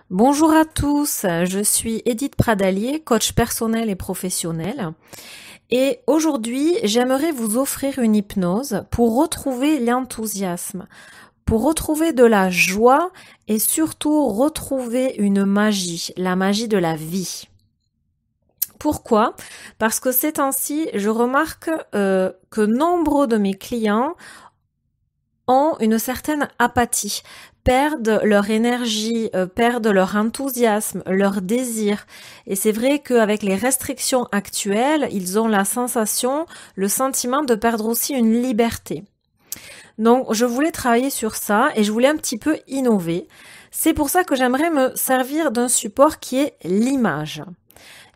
Bonjour à tous, je suis Edith Pradalier, coach personnel et professionnel. Et aujourd'hui, j'aimerais vous offrir une hypnose pour retrouver l'enthousiasme, pour retrouver de la joie et surtout retrouver une magie, la magie de la vie. Pourquoi? Parce que ces temps-ci, je remarque que nombre de mes clients ont une certaine apathie, perdent leur énergie, perdent leur enthousiasme, leur désir. Et c'est vrai qu'avec les restrictions actuelles, ils ont la sensation, le sentiment de perdre aussi une liberté. Donc je voulais travailler sur ça et je voulais un petit peu innover. C'est pour ça que j'aimerais me servir d'un support qui est l'image.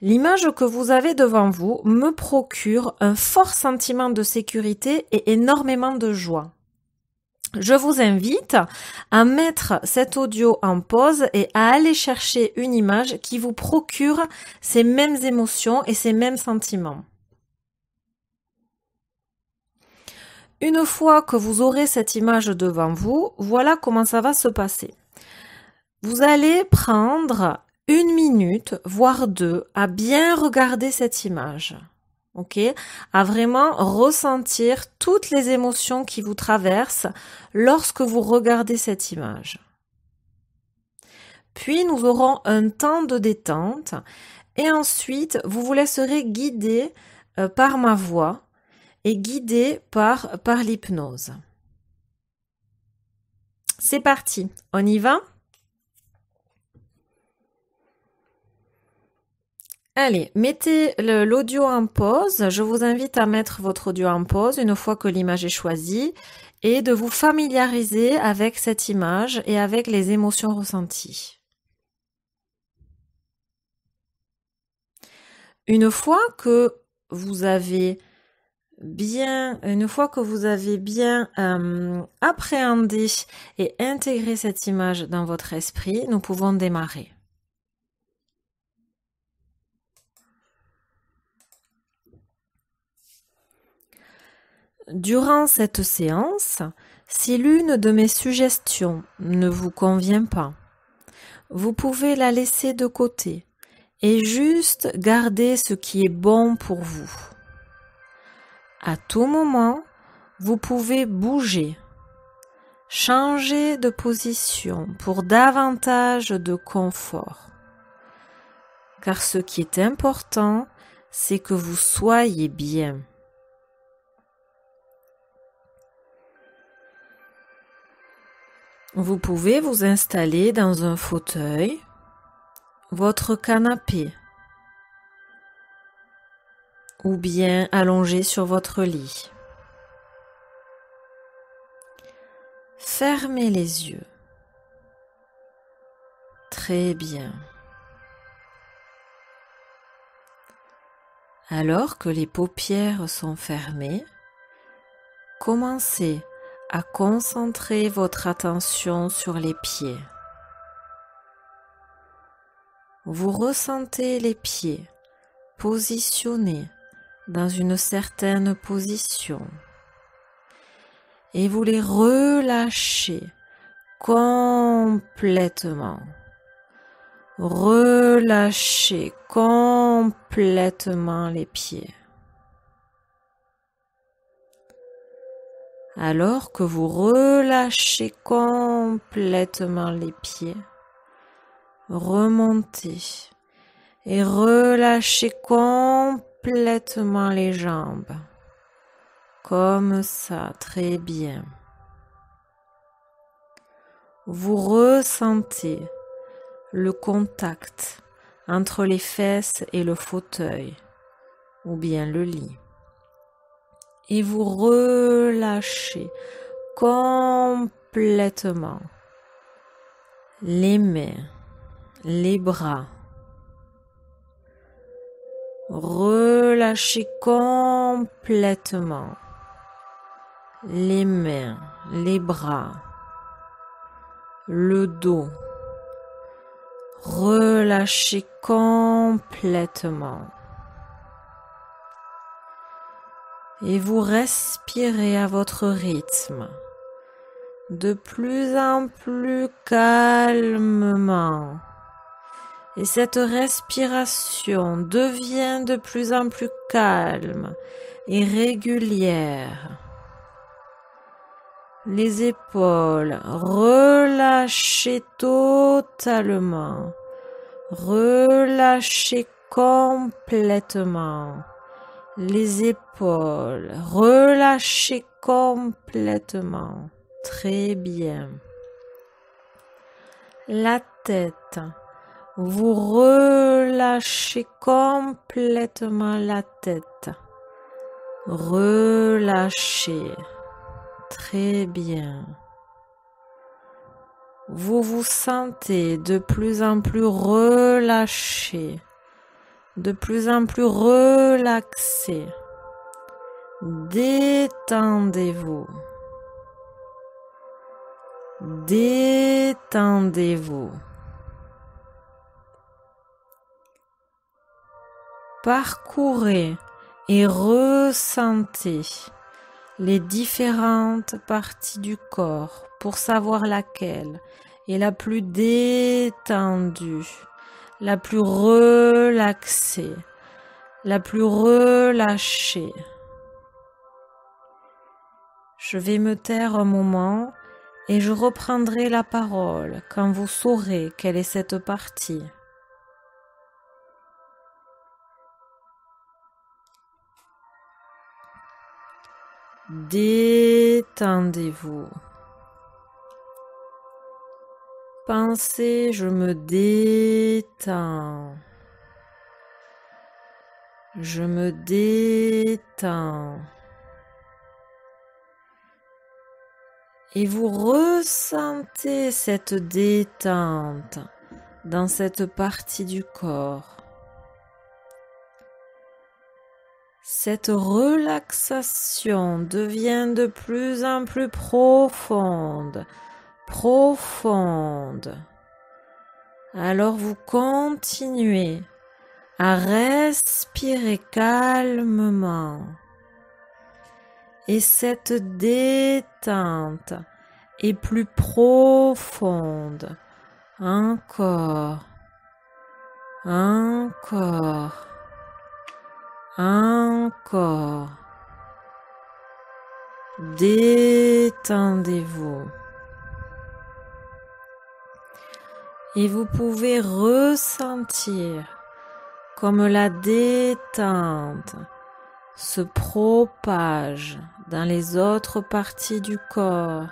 L'image que vous avez devant vous me procure un fort sentiment de sécurité et énormément de joie. Je vous invite à mettre cet audio en pause et à aller chercher une image qui vous procure ces mêmes émotions et ces mêmes sentiments. Une fois que vous aurez cette image devant vous, voilà comment ça va se passer. Vous allez prendre 1 minute, voire 2, à bien regarder cette image. Ok, à vraiment ressentir toutes les émotions qui vous traversent lorsque vous regardez cette image. Puis nous aurons un temps de détente et ensuite vous vous laisserez guider par ma voix et guider par l'hypnose. C'est parti, on y va ? Allez, mettez l'audio en pause. Je vous invite à mettre votre audio en pause une fois que l'image est choisie et de vous familiariser avec cette image et avec les émotions ressenties. Une fois que vous avez bien appréhendé et intégré cette image dans votre esprit, nous pouvons démarrer. Durant cette séance, si l'une de mes suggestions ne vous convient pas, vous pouvez la laisser de côté et juste garder ce qui est bon pour vous. À tout moment, vous pouvez bouger, changer de position pour davantage de confort. Car ce qui est important, c'est que vous soyez bien. Vous pouvez vous installer dans un fauteuil, votre canapé, ou bien allongé sur votre lit. Fermez les yeux. Très bien. Alors que les paupières sont fermées, commencez à concentrer votre attention sur les pieds. Vous ressentez les pieds positionnés dans une certaine position et vous les relâchez complètement. Relâchez complètement les pieds. Alors que vous relâchez complètement les pieds, remontez et relâchez complètement les jambes. Comme ça, très bien. Vous ressentez le contact entre les fesses et le fauteuil ou bien le lit. Et vous relâchez complètement les mains, les bras. Relâchez complètement les mains, les bras, le dos. Relâchez complètement. Et vous respirez à votre rythme, de plus en plus calmement, Et cette respiration devient de plus en plus calme et régulière. Les épaules relâchées totalement. Relâchez complètement les épaules, relâchez complètement, très bien. La tête, vous relâchez complètement la tête, relâchez, très bien. Vous vous sentez de plus en plus relâché, de plus en plus relaxé. Détendez-vous. Détendez-vous. Parcourez et ressentez les différentes parties du corps pour savoir laquelle est la plus détendue, la plus relaxée, la plus relâchée. Je vais me taire un moment et je reprendrai la parole quand vous saurez quelle est cette partie. Détendez-vous. Pensez, je me détends. Je me détends. Et vous ressentez cette détente dans cette partie du corps. Cette relaxation devient de plus en plus profonde, profonde. Alors vous continuez à respirer calmement. Et cette détente est plus profonde. Encore, encore, encore. Détendez-vous. Et vous pouvez ressentir comme la détente se propage dans les autres parties du corps.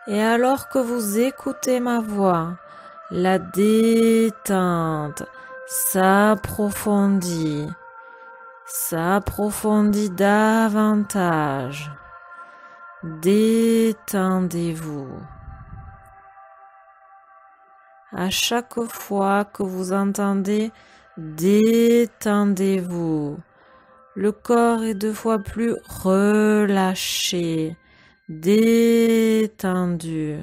Et alors que vous écoutez ma voix, la détente s'approfondit, s'approfondit davantage. Détendez-vous. À chaque fois que vous entendez « détendez-vous », le corps est 2 fois plus relâché, détendu,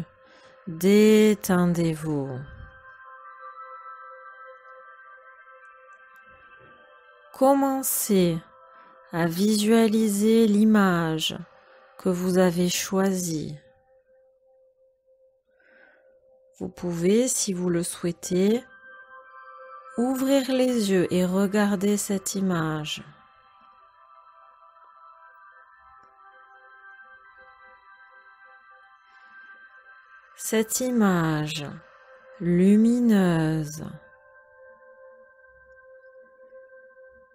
détendez-vous. Commencez à visualiser l'image que vous avez choisie. Vous pouvez, si vous le souhaitez, ouvrir les yeux et regarder cette image. Cette image lumineuse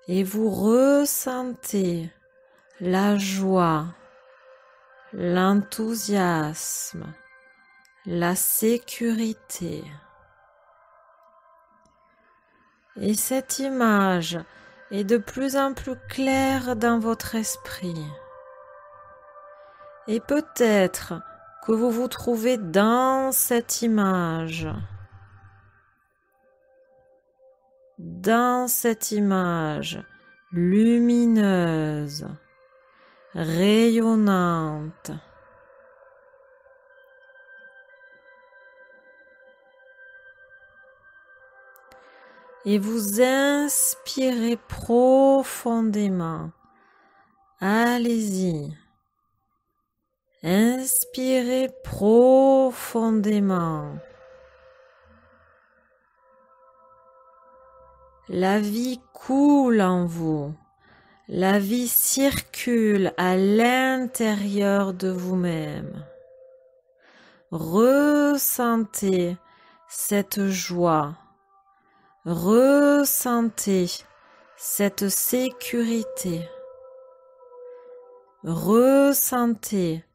et vous ressentez la joie, l'enthousiasme, la sécurité. Et cette image est de plus en plus claire dans votre esprit. Et peut-être que vous vous trouvez dans cette image. Dans cette image lumineuse, rayonnante. Et vous inspirez profondément. Allez-y. Inspirez profondément. La vie coule en vous. La vie circule à l'intérieur de vous-même. Ressentez cette joie. Ressentez cette sécurité. Ressentez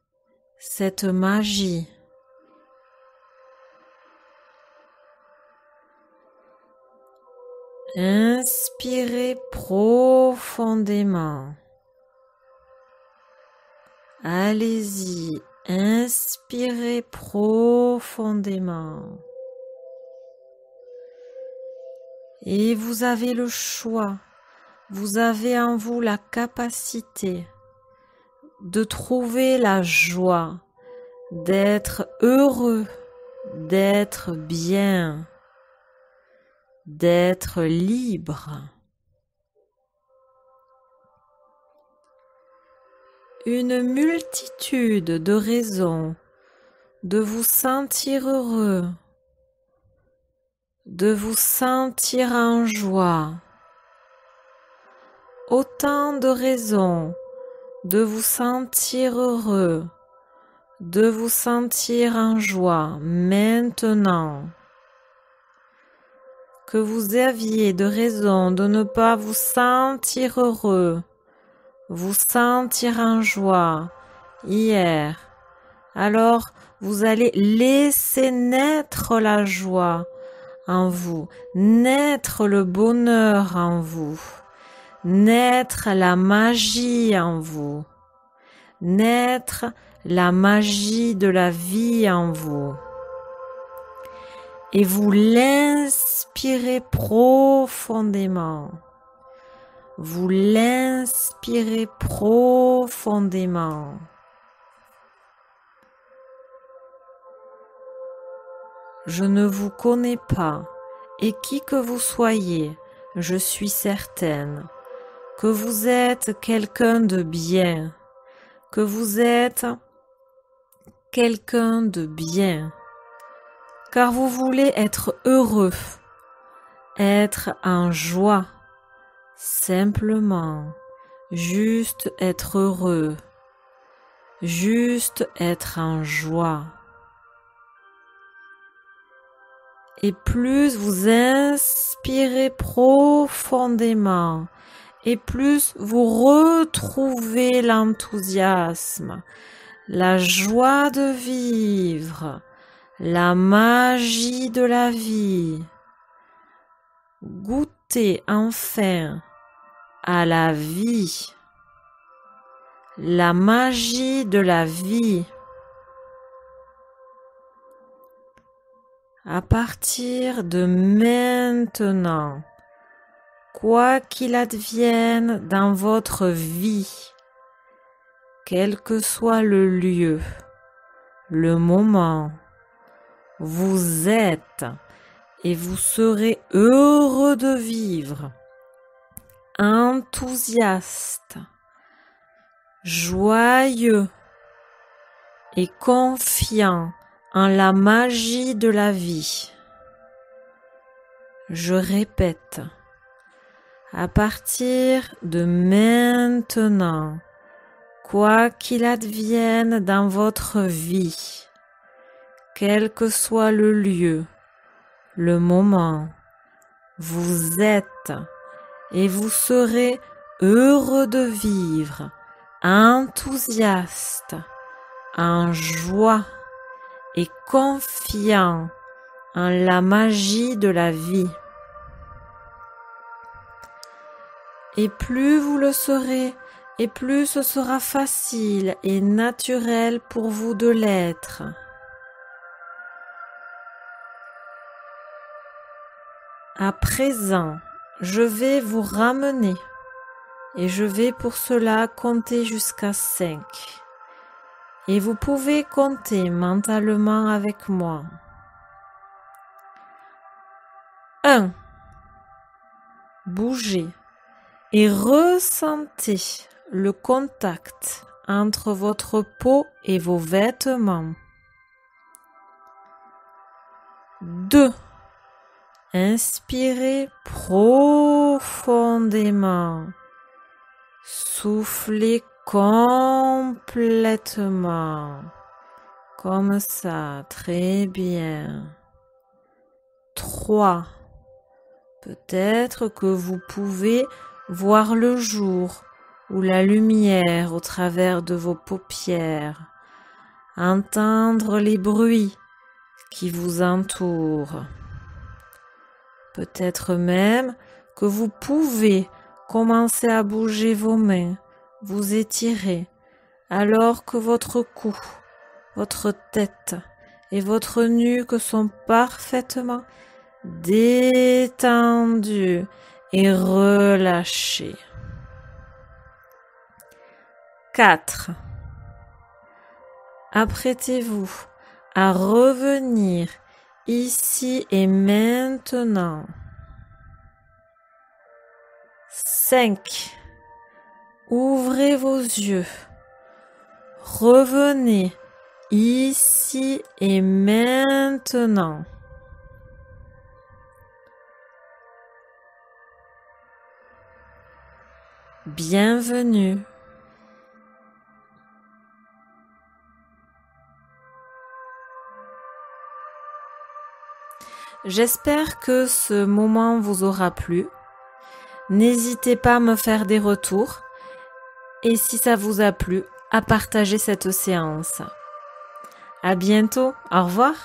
cette magie. Inspirez profondément. Allez-y, inspirez profondément. Et vous avez le choix, vous avez en vous la capacité de trouver la joie, d'être heureux, d'être bien, d'être libre. Une multitude de raisons de vous sentir heureux, de vous sentir en joie. Autant de raisons de vous sentir heureux, de vous sentir en joie maintenant. Que vous aviez de raisons de ne pas vous sentir heureux, vous sentir en joie hier, alors vous allez laisser naître la joie en vous, naître le bonheur en vous, naître la magie en vous, naître la magie de la vie en vous. Et vous l'inspirez profondément. Vous l'inspirez profondément. Je ne vous connais pas, et qui que vous soyez, je suis certaine que vous êtes quelqu'un de bien, que vous êtes quelqu'un de bien, car vous voulez être heureux, être en joie, simplement, juste être heureux, juste être en joie. Et plus vous inspirez profondément, et plus vous retrouvez l'enthousiasme, la joie de vivre, la magie de la vie. Goûtez enfin à la vie, la magie de la vie. À partir de maintenant, quoi qu'il advienne dans votre vie, quel que soit le lieu, le moment, vous êtes et vous serez heureux de vivre, enthousiaste, joyeux et confiant en la magie de la vie. Je répète, à partir de maintenant, quoi qu'il advienne dans votre vie, quel que soit le lieu, le moment, vous êtes et vous serez heureux de vivre, enthousiaste, en joie et confiant en la magie de la vie. Et plus vous le serez, et plus ce sera facile et naturel pour vous de l'être. À présent, je vais vous ramener et je vais pour cela compter jusqu'à 5. Et vous pouvez compter mentalement avec moi. 1. Bougez et ressentez le contact entre votre peau et vos vêtements. 2. Inspirez profondément. Soufflez complètement. Comme ça, très bien. 3. Peut-être que vous pouvez voir le jour ou la lumière au travers de vos paupières, entendre les bruits qui vous entourent. Peut-être même que vous pouvez commencer à bouger vos mains, vous étirer, alors que votre cou, votre tête et votre nuque sont parfaitement détendus et relâchés. 4. Apprêtez-vous à revenir ici et maintenant. 5. Ouvrez vos yeux. Revenez ici et maintenant. Bienvenue. J'espère que ce moment vous aura plu. N'hésitez pas à me faire des retours et si ça vous a plu, à partager cette séance. À bientôt, au revoir.